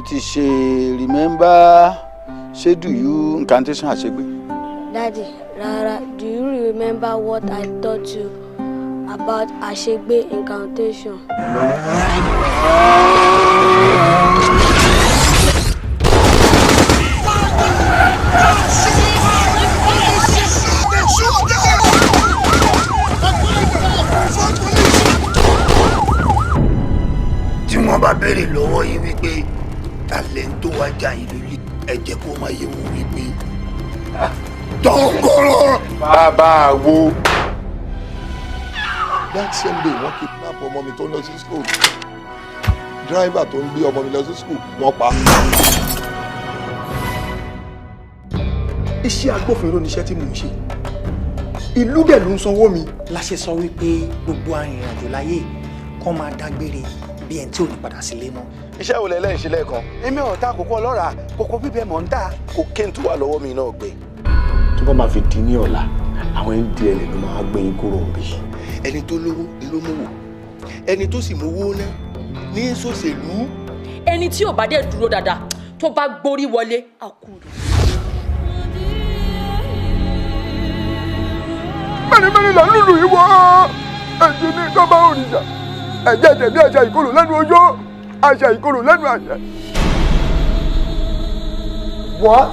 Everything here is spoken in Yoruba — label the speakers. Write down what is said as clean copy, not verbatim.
Speaker 1: You ti ṣe remember ṣé do you incantation àṣegbé?
Speaker 2: Daddy, Rara, do you remember what I taught you about àṣegbé incantation?
Speaker 3: Tí wọ́n bá béèrè lọ́wọ́ yín wípé talento wájà yín lórí ẹ jẹ́ kó máa yé wọn wípé Dọ́ngọ́rọ́.
Speaker 1: Bàbá wo.
Speaker 4: That same day wọ́n kidnap ọmọ mi tó ń lọ sí school. Driver tó ń gbé ọmọ mi lọ sí school wọ́n pa.
Speaker 5: Iṣẹ́ agbófinró ni iṣẹ́ tí mò ń ṣe. Ìlú dẹ̀ ló ń sanwó mi.
Speaker 6: La ṣe sọ wípé gbogbo arìnrìnàjò láyé kán máa dágbére bí ẹni tí ò ní padà sílé mọ́.
Speaker 1: Iṣẹ́ wo lẹ́lẹ́ ìṣe lẹ́ẹ̀kan? Èmi ò ta kókó ọlọ́ra, kókó bíbẹ̀ mọ̀ ń dà. Cocaine tó wà lọ́wọ́ mi náà gbé.
Speaker 4: Tó bá máa fi di ní ọ̀la, àwọn NDL ló máa gbé yín kúrò níbí.
Speaker 3: Ẹni tó lówó ló mówó, ẹni tó sì mówó ná ní sòṣèlú.
Speaker 7: Ẹni tí ò bá dé dúró dáadáa tó bá gbórí wọlé àkúrò.
Speaker 5: Mẹ́rin là ń lùlù yìí wọ́. Ẹ̀jẹ̀ ní tọ́ba òrìṣà. Ẹ̀jẹ̀ tẹ̀bí àṣà ìkorò lẹ́nu ọjọ́. Àṣà ìkorò lẹ́nu àṣà. What?